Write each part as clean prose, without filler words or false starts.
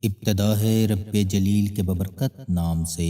ابتدا ہے رب جلیل کے ببرکت نام سے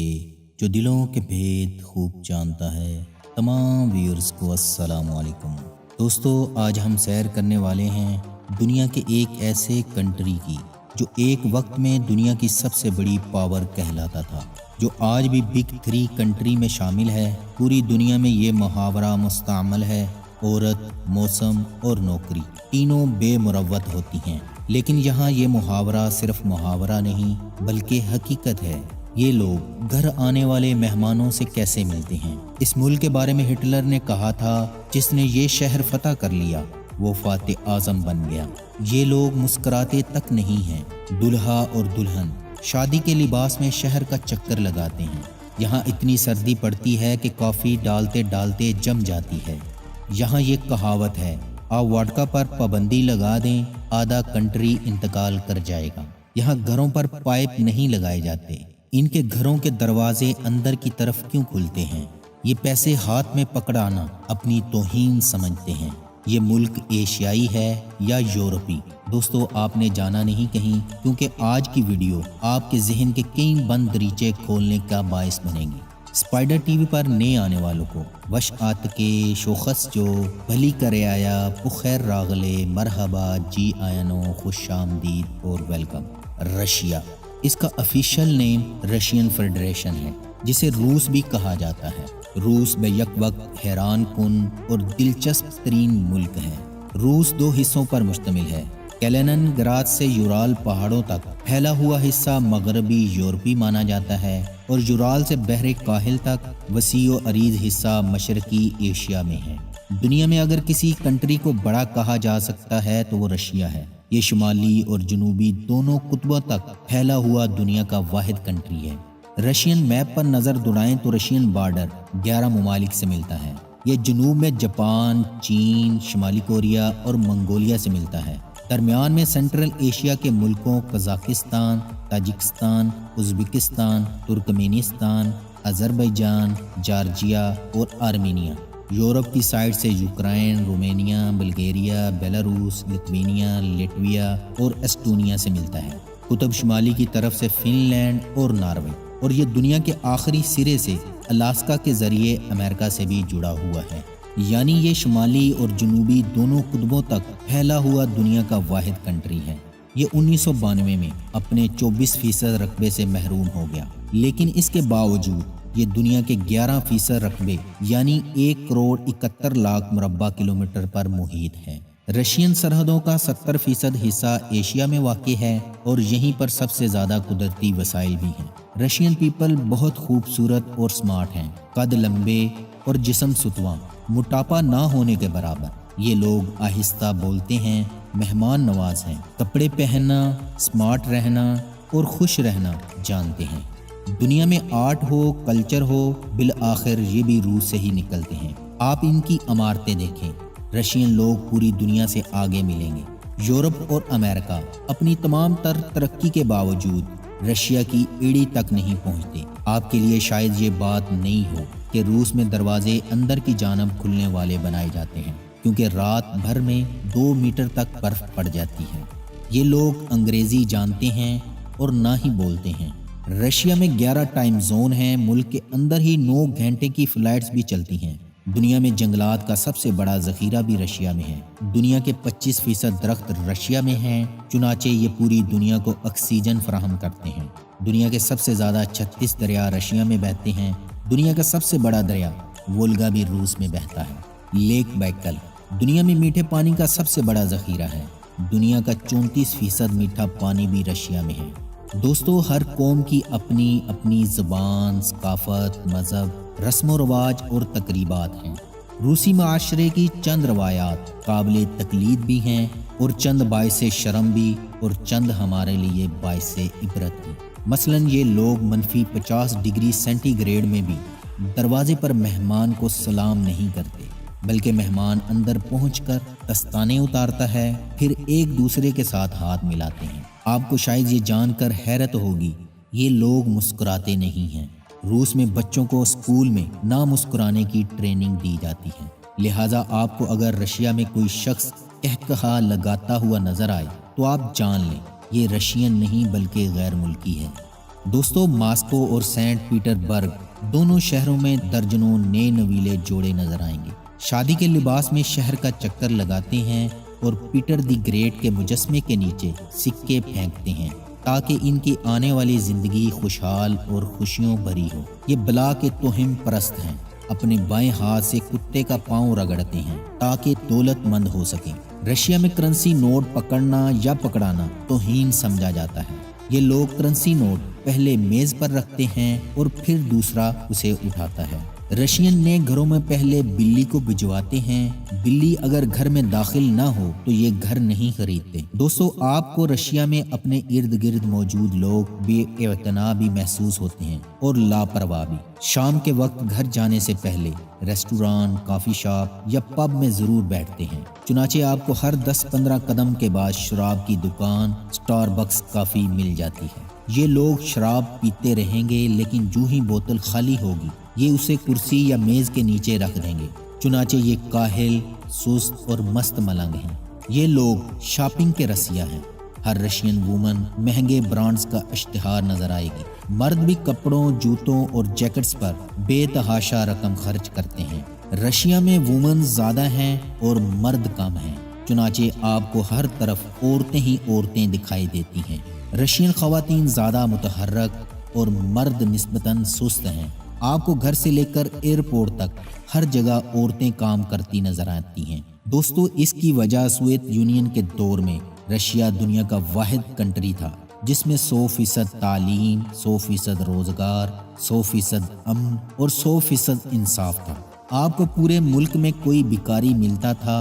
جو دلوں کے بھید خوب جانتا ہے۔ تمام ویورز کو السلام علیکم۔ دوستو، آج ہم سیر کرنے والے ہیں دنیا کے ایک ایسے کنٹری کی جو ایک وقت میں دنیا کی سب سے بڑی پاور کہلاتا تھا، جو آج بھی بگ 3 کنٹری میں شامل ہے۔ پوری دنیا میں یہ محاورہ مستعمل ہے، عورت، موسم اور نوکری تینوں بے مروت ہوتی ہیں، لیکن یہاں یہ محاورہ صرف محاورہ نہیں بلکہ حقیقت ہے۔ یہ لوگ گھر آنے والے مہمانوں سے کیسے ملتے ہیں؟ اس ملک کے بارے میں ہٹلر نے کہا تھا، جس نے یہ شہر فتح کر لیا وہ فاتح اعظم بن گیا۔ یہ لوگ مسکراتے تک نہیں ہیں۔ دلہا اور دلہن شادی کے لباس میں شہر کا چکر لگاتے ہیں۔ یہاں اتنی سردی پڑتی ہے کہ کافی ڈالتے ڈالتے جم جاتی ہے۔ یہاں یہ کہاوت ہے، آپ واڈکا پر پابندی لگا دیں، آدھا کنٹری انتقال کر جائے گا۔ یہاں گھروں پر پائپ نہیں لگائے جاتے۔ ان کے گھروں کے دروازے اندر کی طرف کیوں کھلتے ہیں؟ یہ پیسے ہاتھ میں پکڑانا اپنی توہین سمجھتے ہیں۔ یہ ملک ایشیائی ہے یا یورپی؟ دوستو، آپ نے جانا نہیں کہیں، کیونکہ آج کی ویڈیو آپ کے ذہن کے کئی بند دریچے کھولنے کا باعث بنے گی۔ اسپائڈر ٹی وی پر نئے آنے والوں کو وش آت کے شوخس جو بھلی کرے آیا بخیر راغلے مرحبا جی آینو خوش آمدید اور ویلکم۔ رشیا، اس کا افیشل نیم رشین فیڈریشن ہے، جسے روس بھی کہا جاتا ہے۔ روس بے یک وقت حیران کن اور دلچسپ ترین ملک ہے۔ روس 2 حصوں پر مشتمل ہے۔ کیلینن گراد سے یورال پہاڑوں تک پھیلا ہوا حصہ مغربی یورپی مانا جاتا ہے، اور یورال سے بحر کاہل تک وسیع و عریض حصہ مشرقی ایشیا میں ہے۔ دنیا میں اگر کسی کنٹری کو بڑا کہا جا سکتا ہے تو وہ رشیا ہے۔ یہ شمالی اور جنوبی دونوں قطبوں تک پھیلا ہوا دنیا کا واحد کنٹری ہے۔ رشین میپ پر نظر دوڑائیں تو رشین بارڈر 11 ممالک سے ملتا ہے۔ یہ جنوب میں جاپان، چین، شمالی کوریا اور منگولیا سے ملتا ہے۔ درمیان میں سینٹرل ایشیا کے ملکوں Kazakhstan, Tajikistan, Uzbekistan, Turkmenistan, Azerbaijan, Georgia اور آرمینیا۔ یورپ کی سائڈ سے Ukraine, Romania, Bulgaria, Belarus, Lithuania, Latvia اور ایسٹونیا سے ملتا ہے۔ قطب شمالی کی طرف سے فن لینڈ اور ناروے، اور یہ دنیا کے آخری سرے سے الاسکا کے ذریعے امریکہ سے بھی جڑا ہوا ہے۔ یعنی یہ شمالی اور جنوبی دونوں قطبوں تک پھیلا ہوا دنیا کا واحد کنٹری ہے۔ یہ 1992 میں اپنے 24% رقبے سے محروم ہو گیا، لیکن اس کے باوجود یہ دنیا کے 11% رقبے یعنی 1,71,00,000 مربع کلومیٹر پر محیط ہے۔ رشین سرحدوں کا 70% حصہ ایشیا میں واقع ہے، اور یہیں پر سب سے زیادہ قدرتی وسائل بھی ہیں۔ رشین پیپل بہت خوبصورت اور سمارٹ ہیں، قد لمبے اور جسم ستواں، موٹاپا نہ ہونے کے برابر۔ یہ لوگ آہستہ بولتے ہیں، مہمان نواز ہیں، کپڑے پہننا، سمارٹ رہنا اور خوش رہنا جانتے ہیں۔ دنیا میں آرٹ ہو، کلچر ہو، بالآخر یہ بھی روس سے ہی نکلتے ہیں۔ آپ ان کی عمارتیں دیکھیں۔ رشین لوگ پوری دنیا سے آگے ملیں گے۔ یورپ اور امریکہ اپنی تمام تر ترقی کے باوجود رشیا کی ایڑی تک نہیں پہنچتے۔ آپ کے لیے شاید یہ بات نئی ہو کہ روس میں دروازے اندر کی جانب کھلنے والے بنائے جاتے ہیں، کیونکہ رات بھر میں 2 میٹر تک برف پڑ جاتی ہے۔ یہ لوگ انگریزی جانتے ہیں اور نہ ہی بولتے ہیں۔ رشیا میں 11 ٹائم زون ہیں۔ ملک کے اندر ہی 9 گھنٹے کی فلائٹس بھی چلتی ہیں۔ دنیا میں جنگلات کا سب سے بڑا ذخیرہ بھی رشیا میں ہے۔ دنیا کے 25% درخت رشیا میں ہیں، چنانچہ یہ پوری دنیا کو آکسیجن فراہم کرتے ہیں۔ دنیا کے سب سے زیادہ 36 دریا رشیا میں بہتے ہیں۔ دنیا کا سب سے بڑا دریا وولگا بھی روس میں بہتا ہے۔ لیک بیکل دنیا میں میٹھے پانی کا سب سے بڑا ذخیرہ ہے۔ دنیا کا 34% میٹھا پانی بھی رشیا میں ہے۔ دوستو، ہر قوم کی اپنی اپنی زبان، ثقافت، مذہب، رسم و رواج اور تقریبات ہیں۔ روسی معاشرے کی چند روایات قابل تقلید بھی ہیں، اور چند باعث شرم بھی، اور چند ہمارے لیے باعث عبرت بھی۔ مثلاً یہ لوگ -50 ڈگری سینٹی گریڈ میں بھی دروازے پر مہمان کو سلام نہیں کرتے، بلکہ مہمان اندر پہنچ کر دستانے اتارتا ہے، پھر ایک دوسرے کے ساتھ ہاتھ ملاتے ہیں۔ آپ کو شاید یہ جان کر حیرت ہوگی، یہ لوگ مسکراتے نہیں ہیں۔ روس میں بچوں کو اسکول میں نہ مسکرانے کی ٹریننگ دی جاتی ہے، لہٰذا آپ کو اگر رشیا میں کوئی شخص کہکہا لگاتا ہوا نظر آئے تو آپ جان لیں یہ رشین نہیں بلکہ غیر ملکی ہے۔ دوستو، ماسکو اور سینٹ پیٹر برگ دونوں شہروں میں درجنوں نئے نویلے جوڑے نظر آئیں گے۔ شادی کے لباس میں شہر کا چکر لگاتے ہیں اور پیٹر دی گریٹ کے مجسمے کے نیچے سکے پھینکتے ہیں تاکہ ان کی آنے والی زندگی خوشحال اور خوشیوں بھری ہو۔ یہ بلا کے توہم پرست ہیں، اپنے بائیں ہاتھ سے کتے کا پاؤں رگڑتے ہیں تاکہ دولت مند ہو سکیں۔ رشیا میں کرنسی نوٹ پکڑنا یا پکڑانا توہین سمجھا جاتا ہے۔ یہ لوگ کرنسی نوٹ پہلے میز پر رکھتے ہیں اور پھر دوسرا اسے اٹھاتا ہے۔ رشین نے گھروں میں پہلے بلی کو بھجواتے ہیں، بلی اگر گھر میں داخل نہ ہو تو یہ گھر نہیں خریدتے۔ دوستو، آپ کو رشیا میں اپنے ارد گرد موجود لوگ بے اعتنا بھی محسوس ہوتے ہیں اور لاپرواہ بھی۔ شام کے وقت گھر جانے سے پہلے ریسٹوران، کافی شاپ یا پب میں ضرور بیٹھتے ہیں، چنانچہ آپ کو ہر 10-15 قدم کے بعد شراب کی دکان، سٹار بکس کافی مل جاتی ہے۔ یہ لوگ شراب پیتے رہیں گے، لیکن جو ہی بوتل خالی ہوگی یہ اسے کرسی یا میز کے نیچے رکھ دیں گے، چنانچہ یہ کاہل، سست اور مست ملنگ ہیں۔ یہ لوگ شاپنگ کے رسیا ہیں۔ ہر رشین وومن مہنگے برانڈز کا اشتہار نظر آئے گی۔ مرد بھی کپڑوں، جوتوں اور جیکٹس پر بے تحاشا رقم خرچ کرتے ہیں۔ رشیا میں وومن زیادہ ہیں اور مرد کم ہیں، چنانچہ آپ کو ہر طرف عورتیں ہی عورتیں دکھائی دیتی ہیں۔ رشین خواتین زیادہ متحرک اور مرد نسبتاً سست ہیں۔ آپ کو گھر سے لے کر ایئرپورٹ تک ہر جگہ عورتیں کام کرتی نظر آتی ہیں۔ دوستو، اس کی وجہ سوویت یونین کے دور میں رشیا دنیا کا واحد کنٹری تھا جس میں 100% تعلیم، 100% روزگار، 100% امن اور 100% انصاف تھا۔ آپ کو پورے ملک میں کوئی بیکاری ملتا تھا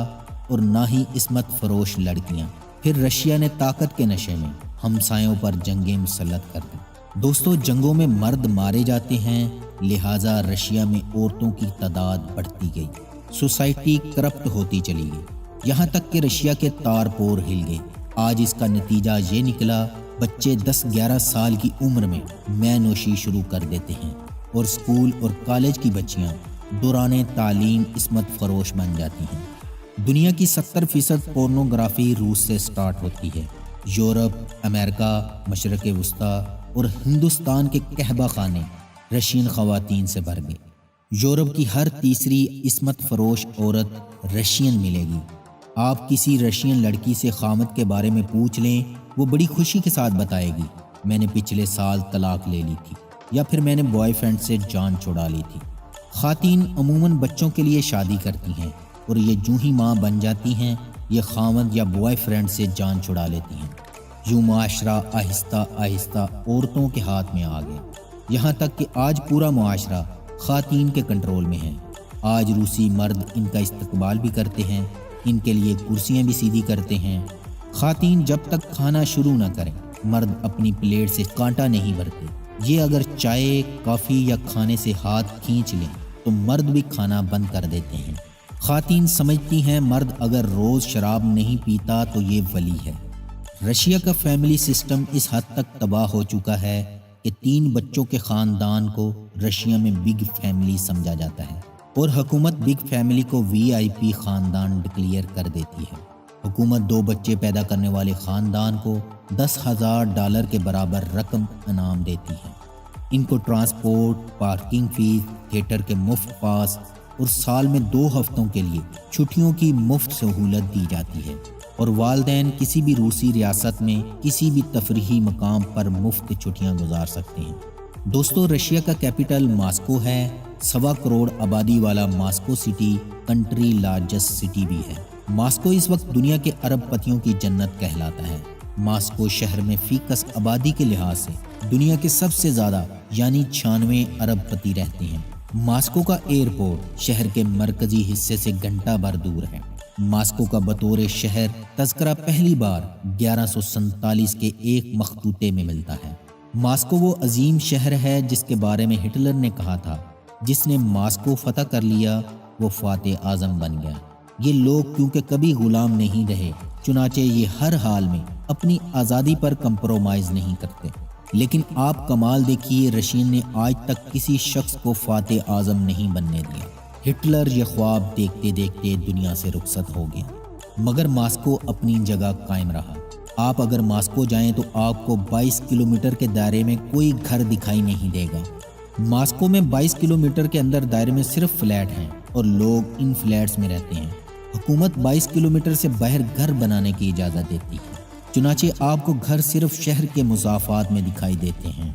اور نہ ہی عصمت فروش لڑکیاں۔ پھر رشیا نے طاقت کے نشے میں ہمسایوں پر جنگیں مسلط کر دیں۔ دوستو، جنگوں میں مرد مارے جاتے ہیں، لہٰذا رشیا میں عورتوں کی تعداد بڑھتی گئی، سوسائٹی کرپٹ ہوتی چلی گئی، یہاں تک کہ رشیا کے تار پور ہل گئے۔ آج اس کا نتیجہ یہ نکلا، بچے 10-11 سال کی عمر میں مے نوشی شروع کر دیتے ہیں اور اسکول اور کالج کی بچیاں دوران تعلیم عصمت فروش بن جاتی ہیں۔ دنیا کی 70% پورنوگرافی روس سے سٹارٹ ہوتی ہے۔ یورپ، امریکہ، مشرق وسطیٰ اور ہندوستان کے قہبہ خانے رشین خواتین سے بھر گئے۔ یورپ کی ہر تیسری عصمت فروش عورت رشین ملے گی۔ آپ کسی رشین لڑکی سے خامد کے بارے میں پوچھ لیں، وہ بڑی خوشی کے ساتھ بتائے گی، میں نے پچھلے سال طلاق لے لی تھی، یا پھر میں نے بوائے فرینڈ سے جان چھڑا لی تھی۔ خواتین عموماً بچوں کے لیے شادی کرتی ہیں اور یہ جو ہی ماں بن جاتی ہیں یہ خامد یا بوائے فرینڈ سے جان چھڑا لیتی ہیں۔ یوں معاشرہ آہستہ آہستہ عورتوں کے ہاتھ میں آ گیا، یہاں تک کہ آج پورا معاشرہ خواتین کے کنٹرول میں ہے۔ آج روسی مرد ان کا استقبال بھی کرتے ہیں، ان کے لیے کرسیاں بھی سیدھی کرتے ہیں۔ خواتین جب تک کھانا شروع نہ کریں مرد اپنی پلیٹ سے کانٹا نہیں بھرتے۔ یہ اگر چائے، کافی یا کھانے سے ہاتھ کھینچ لیں تو مرد بھی کھانا بند کر دیتے ہیں۔ خواتین سمجھتی ہیں مرد اگر روز شراب نہیں پیتا تو یہ ولی ہے۔ رشیا کا فیملی سسٹم اس حد تک تباہ ہو چکا ہے کہ 3 بچوں کے خاندان کو رشیا میں بگ فیملی سمجھا جاتا ہے اور حکومت بگ فیملی کو VIP خاندان ڈکلیئر کر دیتی ہے۔ حکومت 2 بچے پیدا کرنے والے خاندان کو $10,000 کے برابر رقم انعام دیتی ہے۔ ان کو ٹرانسپورٹ، پارکنگ فیس، تھیٹر کے مفت پاس اور سال میں 2 ہفتوں کے لیے چھٹیوں کی مفت سہولت دی جاتی ہے، اور والدین کسی بھی روسی ریاست میں کسی بھی تفریحی مقام پر مفت چھٹیاں گزار سکتے ہیں۔ دوستو، رشیا کا کیپٹل ماسکو ہے۔ 1.25 کروڑ آبادی والا Moscow city country largest city بھی ہے۔ ماسکو اس وقت دنیا کے ارب پتیوں کی جنت کہلاتا ہے۔ ماسکو شہر میں فی کس آبادی کے لحاظ سے دنیا کے سب سے زیادہ یعنی 96 ارب پتی رہتے ہیں۔ ماسکو کا ایئرپورٹ شہر کے مرکزی حصے سے گھنٹہ بھر دور ہے۔ ماسکو کا بطور شہر تذکرہ پہلی بار 1147 کے ایک مخطوطے میں ملتا ہے۔ ماسکو وہ عظیم شہر ہے جس کے بارے میں ہٹلر نے کہا تھا، جس نے ماسکو فتح کر لیا وہ فاتح اعظم بن گیا۔ یہ لوگ کیونکہ کبھی غلام نہیں رہے، چنانچہ یہ ہر حال میں اپنی آزادی پر کمپرومائز نہیں کرتے۔ لیکن آپ کمال دیکھیے، رشین نے آج تک کسی شخص کو فاتح اعظم نہیں بننے دیا۔ ہٹلر یہ خواب دیکھتے دیکھتے دنیا سے رخصت ہو گیا، مگر ماسکو اپنی جگہ قائم رہا۔ آپ اگر ماسکو جائیں تو آپ کو 22 کلومیٹر کے دائرے میں کوئی گھر دکھائی نہیں دے گا۔ ماسکو میں 22 کلومیٹر کے اندر دائرے میں صرف فلیٹ ہیں اور لوگ ان فلیٹس میں رہتے ہیں۔ حکومت 22 کلومیٹر سے باہر گھر بنانے کی اجازت دیتی ہے، چنانچہ آپ کو گھر صرف شہر کے مضافات میں دکھائی دیتے ہیں۔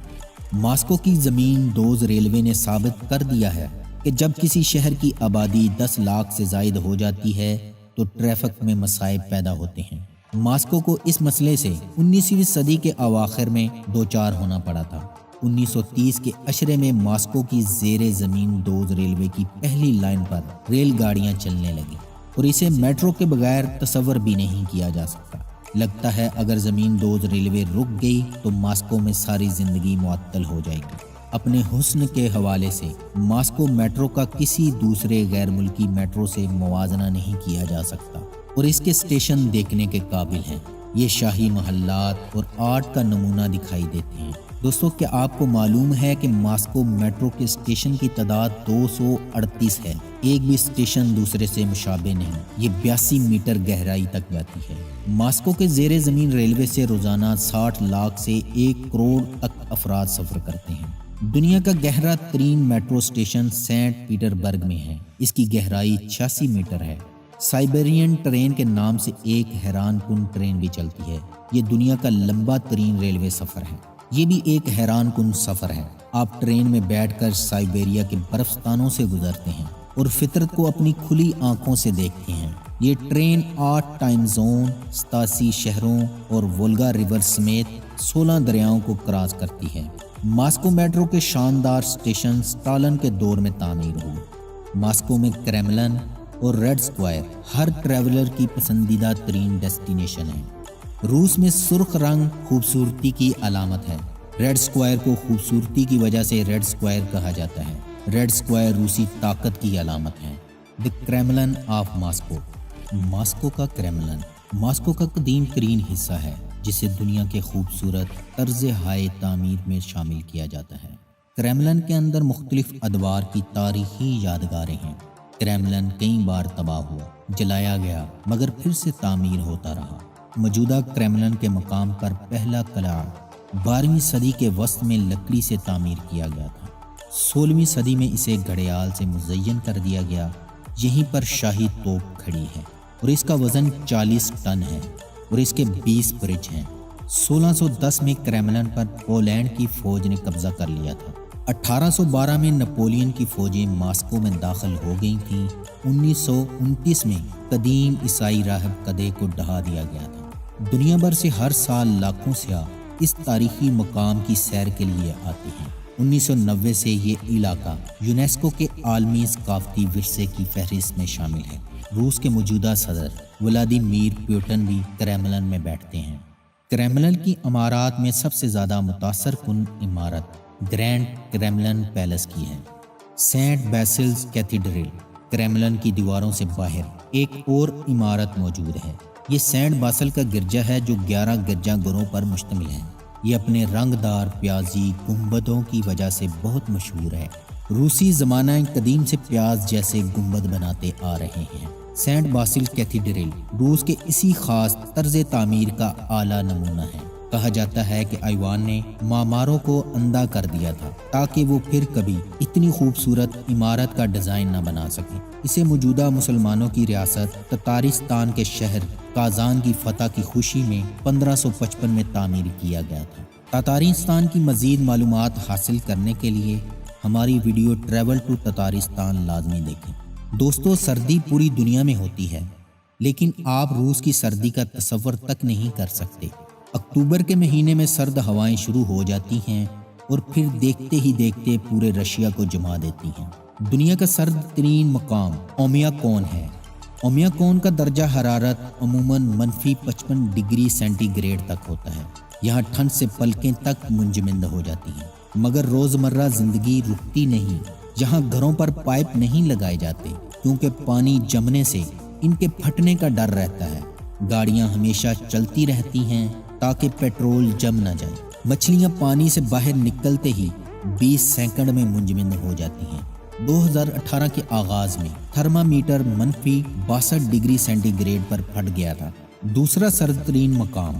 ماسکو کی زمین دوز ریلوے نے ثابت کر دیا ہے کہ جب کسی شہر کی آبادی 10 لاکھ سے زائد ہو جاتی ہے تو ٹریفک میں مسائل پیدا ہوتے ہیں۔ ماسکو کو اس مسئلے سے 19ویں صدی کے اواخر میں دوچار ہونا پڑا تھا۔ 1930 کے عشرے میں ماسکو کی زیر زمین دوز ریلوے کی پہلی لائن پر ریل گاڑیاں چلنے لگیں اور اسے میٹرو کے بغیر تصور بھی نہیں کیا جا سکتا۔ لگتا ہے اگر زمین دوز ریلوے رک گئی تو ماسکو میں ساری زندگی معطل ہو جائے گی۔ اپنے حسن کے حوالے سے ماسکو میٹرو کا کسی دوسرے غیر ملکی میٹرو سے موازنہ نہیں کیا جا سکتا اور اس کے اسٹیشن دیکھنے کے قابل ہیں۔ یہ شاہی محلات اور آرٹ کا نمونہ دکھائی دیتے ہیں۔ دوستو، کیا آپ کو معلوم ہے کہ ماسکو میٹرو کے اسٹیشن کی تعداد 238 ہے؟ ایک بھی اسٹیشن دوسرے سے مشابہ نہیں۔ یہ 82 میٹر گہرائی تک جاتی ہے۔ ماسکو کے زیر زمین ریلوے سے روزانہ 60 لاکھ سے 1 کروڑ تک افراد سفر کرتے ہیں۔ دنیا کا گہرا ترین میٹرو اسٹیشن سینٹ پیٹر برگ میں ہے۔ اس کی گہرائی 86 میٹر ہے۔ سائبیرین ٹرین کے نام سے ایک حیران کن ٹرین بھی چلتی ہے۔ یہ دنیا کا لمبا ترین ریلوے سفر ہے۔ یہ بھی ایک حیران کن سفر ہے۔ آپ ٹرین میں بیٹھ کر سائبیریا کے برفستانوں سے گزرتے ہیں اور فطرت کو اپنی کھلی آنکھوں سے دیکھتے ہیں۔ یہ ٹرین 8 ٹائم زون، 87 شہروں اور وولگا ریور سمیت 16 دریاؤں کو کراس کرتی ہے۔ ماسکو میٹرو کے شاندار اسٹیشن اسٹالن کے دور میں تعمیر ہوئے۔ ماسکو میں کریملن اور ریڈ اسکوائر ہر ٹریولر کی پسندیدہ ترین ڈیسٹینیشن ہے۔ روس میں سرخ رنگ خوبصورتی کی علامت ہے۔ ریڈ اسکوائر کو خوبصورتی کی وجہ سے ریڈ اسکوائر کہا جاتا ہے۔ ریڈ اسکوائر روسی طاقت کی علامت ہے۔ دی کریملن آف ماسکو۔ ماسکو کا کریملن ماسکو کا قدیم ترین حصہ ہے جسے دنیا کے خوبصورت طرز ہائے تعمیر میں شامل کیا جاتا ہے۔ کریملن کے اندر مختلف ادوار کی تاریخی یادگاریں ہیں۔ کریملن کئی بار تباہ ہوا، جلایا گیا، مگر پھر سے تعمیر ہوتا رہا۔ موجودہ کریملن کے مقام پر پہلا قلعہ 12ویں صدی کے وسط میں لکڑی سے تعمیر کیا گیا تھا۔ 16ویں صدی میں اسے گھڑیال سے مزین کر دیا گیا۔ یہیں پر شاہی توپ کھڑی ہے اور اس کا وزن 40 ٹن ہے اور اس کے 20 برج ہیں۔ 1610 میں کریملن پر پولینڈ کی فوج نے قبضہ کر لیا تھا۔ 1812 میں نپولین کی فوجیں ماسکو میں داخل ہو گئی تھیں۔ 1929 میں قدیم عیسائی راہب قدے کو ڈھا دیا گیا تھا۔ دنیا بھر سے ہر سال لاکھوں سیاح اس تاریخی مقام کی سیر کے لیے آتے ہیں۔ 1990 سے یہ علاقہ یونیسکو کے عالمی ثقافتی ورثے کی فہرست میں شامل ہے۔ روس کے موجودہ صدر ولادیمیر پیوٹن بھی کریملن میں بیٹھتے ہیں۔ کریملن کی عمارات میں سب سے زیادہ متاثر کن عمارت گرینڈ کریملن پیلس کی ہے۔ سینٹ بیسلز کیتھیڈرل کریملن کی دیواروں سے باہر ایک اور عمارت موجود ہے۔ یہ سینٹ باسل کا گرجا ہے جو 11 گرجا گھروں پر مشتمل ہے۔ یہ اپنے رنگ دار پیازی گنبدوں کی وجہ سے بہت مشہور ہے۔ روسی زمانہ قدیم سے پیاز جیسے گنبد بناتے آ رہے ہیں۔ سینٹ باسل کیتھیڈرل روس کے اسی خاص طرز تعمیر کا اعلیٰ نمونہ ہے۔ کہا جاتا ہے کہ ایوان نے معماروں کو اندھا کر دیا تھا تاکہ وہ پھر کبھی اتنی خوبصورت عمارت کا ڈیزائن نہ بنا سکیں۔ اسے موجودہ مسلمانوں کی ریاست تتارستان کے شہر کازان کی فتح کی خوشی میں 1555 میں تعمیر کیا گیا تھا۔ تتارستان کی مزید معلومات حاصل کرنے کے لیے ہماری ویڈیو ٹریول ٹو تتارستان لازمی دیکھیں۔ دوستو، سردی پوری دنیا میں ہوتی ہے لیکن آپ روس کی سردی کا تصور تک نہیں کر سکتے۔ اکتوبر کے مہینے میں سرد ہوائیں شروع ہو جاتی ہیں اور پھر دیکھتے ہی دیکھتے پورے رشیا کو جما دیتی ہیں۔ دنیا کا سرد ترین مقام اومیاکون ہے۔ اومیاکون کا درجہ حرارت عموماً -55 ڈگری سینٹی گریڈ تک ہوتا ہے۔ یہاں ٹھنڈ سے پلکیں تک منجمد ہو جاتی ہیں، مگر روزمرہ زندگی رکتی نہیں۔ یہاں گھروں پر پائپ نہیں لگائے جاتے کیونکہ پانی جمنے سے ان کے پھٹنے کا ڈر رہتا ہے۔ گاڑیاں ہمیشہ چلتی رہتی ہیں تاکہ پیٹرول جم نہ جائے۔ مچھلیاں پانی سے باہر نکلتے ہی 20 سیکنڈ میں منجمد ہو جاتی ہیں۔ 2018 کے آغاز میں تھرمامیٹر -62 ڈگری سینٹی گریڈ پر پھٹ گیا تھا۔ دوسرا سرد ترین مقام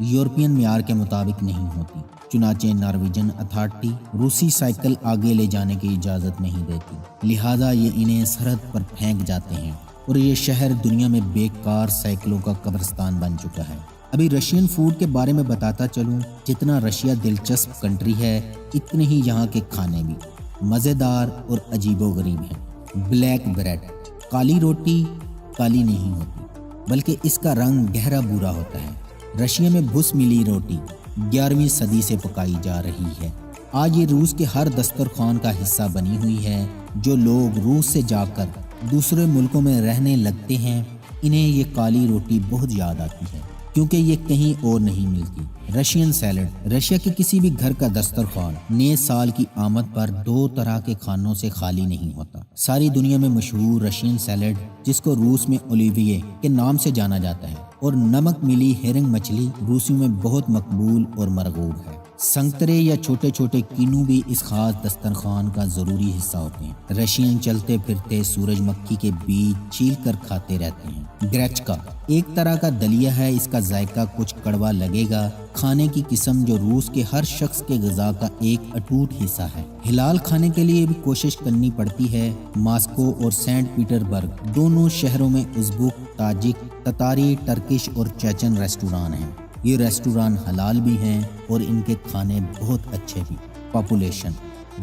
یورپین معیار کے مطابق نہیں ہوتی، چنانچہ نارویجن اتھارٹی روسی سائیکل آگے لے جانے کی اجازت نہیں دیتی، لہٰذا یہ انہیں سرحد پر پھینک جاتے ہیں اور یہ شہر دنیا میں بیکار سائیکلوں کا قبرستان بن چکا ہے۔ ابھی رشین فوڈ کے بارے میں بتاتا چلوں، جتنا رشیا دلچسپ کنٹری ہے اتنے ہی یہاں کے کھانے بھی مزیدار اور عجیب و غریب ہیں۔ بلیک بریڈ، کالی روٹی کالی نہیں ہوتی بلکہ اس کا رنگ گہرا بھورا ہوتا ہے۔ رشیا میں بھس ملی روٹی 11ویں صدی سے پکائی جا رہی ہے۔ آج یہ روس کے ہر دسترخوان کا حصہ بنی ہوئی ہے۔ جو لوگ روس سے جا کر دوسرے ملکوں میں رہنے لگتے ہیں انہیں یہ کالی روٹی بہت یاد آتی ہے کیونکہ یہ کہیں اور نہیں ملتی۔ رشین سیلڈ، رشیا کے کسی بھی گھر کا دسترخوان نئے سال کی آمد پر 2 طرح کے کھانوں سے خالی نہیں ہوتا۔ ساری دنیا میں مشہور رشین سیلڈ، جس کو روس میں اولیویے کے نام سے جانا جاتا ہے، اور نمک ملی ہیرنگ مچھلی روسیوں میں بہت مقبول اور مرغوب ہے۔ سنگترے یا چھوٹے چھوٹے کینو بھی اس خاص دسترخوان کا ضروری حصہ ہوتے ہیں۔ رشین چلتے پھرتے سورج مکھی کے بیج چھیل کر کھاتے رہتے ہیں۔ گریچکا ایک طرح کا دلیا ہے، اس کا ذائقہ کچھ کڑوا لگے گا، کھانے کی قسم جو روس کے ہر شخص کے غذا کا ایک اٹوٹ حصہ ہے۔ حلال کھانے کے لیے بھی کوشش کرنی پڑتی ہے۔ ماسکو اور سینٹ پیٹر برگ دونوں شہروں میں ازبک، تاجک، تتاری، ٹرکش اور چیچن ریسٹوران ہیں۔ یہ ریسٹوران حلال بھی ہیں اور ان کے کھانے بہت اچھے بھی۔ پاپولیشن،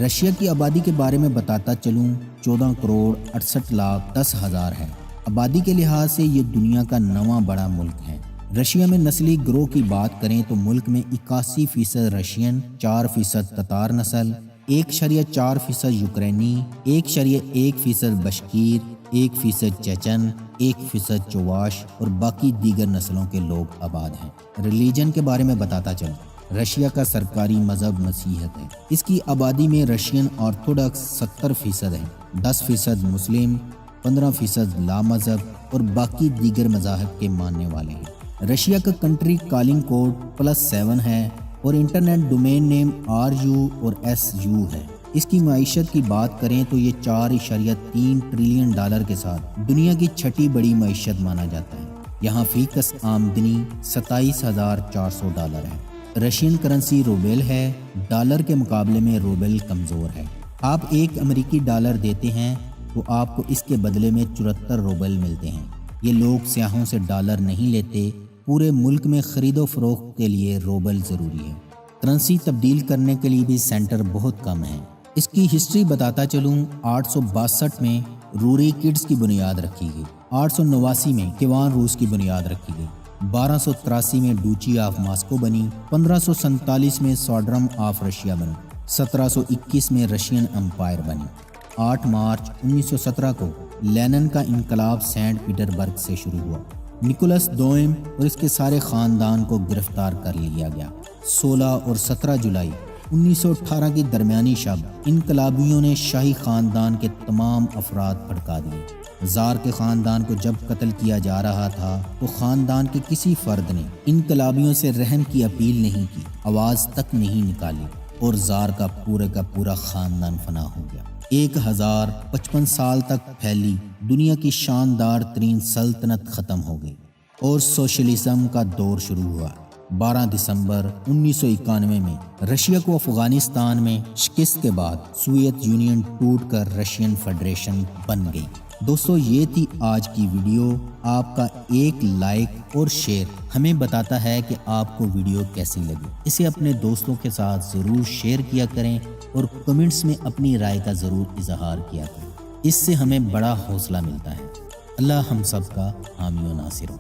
رشیا کی آبادی کے بارے میں بتاتا چلوں، 14,68,10,000 ہے۔ آبادی کے لحاظ سے یہ دنیا کا 9واں بڑا ملک ہے۔ رشیا میں نسلی گروہ کی بات کریں تو ملک میں 81% رشین، 4% تتار نسل، 1.4% یوکرینی، 1.1% بشکیر، 1% چیچن، 1% چواش اور باقی دیگر نسلوں کے لوگ آباد ہیں۔ ریلیجن کے بارے میں بتاتا چلوں، رشیا کا سرکاری مذہب مسیحیت ہے۔ اس کی آبادی میں رشین آرتھوڈکس 70% ہیں، 10% مسلم، 15% لا مذہب اور باقی دیگر مذاہب کے ماننے والے ہیں۔ رشیا کا کنٹری کالنگ کوڈ +7 ہے اور انٹرنیٹ ڈومین نیم RU اور SU ہے۔ اس کی معیشت کی بات کریں تو یہ $4.3 ٹریلین کے ساتھ دنیا کی 6ٹھی بڑی معیشت مانا جاتا ہے۔ یہاں فی کس آمدنی $27,400 ہے۔ رشین کرنسی روبل ہے، ڈالر کے مقابلے میں روبل کمزور ہے۔ آپ $1 دیتے ہیں تو آپ کو اس کے بدلے میں 74 روبل ملتے ہیں۔ یہ لوگ سیاحوں سے ڈالر نہیں لیتے، پورے ملک میں خرید و فروخت کے لیے روبل ضروری ہے۔ کرنسی تبدیل کرنے کے لیے بھی سینٹر بہت کم ہیں۔ اس کی ہسٹری بتاتا چلوں، 862 میں روری کڈز کی بنیاد رکھی گئی، 889 میں کیوان روس کی بنیاد رکھی گئی، 1283 میں ڈوچی آف ماسکو بنی، 1547 میں سوڈرم آف رشیا بنی، 1721 میں رشین امپائر بنی۔ 8 مارچ 1917 کو لینن کا انقلاب سینٹ پیٹر برگ سے شروع ہوا۔ نکولس دوئم اور اس کے سارے خاندان کو گرفتار کر لیا گیا۔ 16 اور 17 جولائی 1918 کی درمیانی شب انقلابیوں نے شاہی خاندان کے تمام افراد بھڑکا دیے۔ زار کے خاندان کو جب قتل کیا جا رہا تھا تو خاندان کے کسی فرد نے انقلابیوں سے رحم کی اپیل نہیں کی، آواز تک نہیں نکالی، اور زار کا پورا خاندان فنا ہو گیا۔ 1055 سال تک پھیلی دنیا کی شاندار ترین سلطنت ختم ہو گئی اور سوشلزم کا دور شروع ہوا۔ 12 دسمبر 1991 میں رشیا کو افغانستان میں شکست کے بعد سوویت یونین ٹوٹ کر رشین فیڈریشن بن گئی۔ دوستو، یہ تھی آج کی ویڈیو۔ آپ کا ایک لائک اور شیئر ہمیں بتاتا ہے کہ آپ کو ویڈیو کیسی لگی۔ اسے اپنے دوستوں کے ساتھ ضرور شیئر کیا کریں اور کمنٹس میں اپنی رائے کا ضرور اظہار کیا کریں۔ اس سے ہمیں بڑا حوصلہ ملتا ہے۔ اللہ ہم سب کا حامی و ناصر ہو۔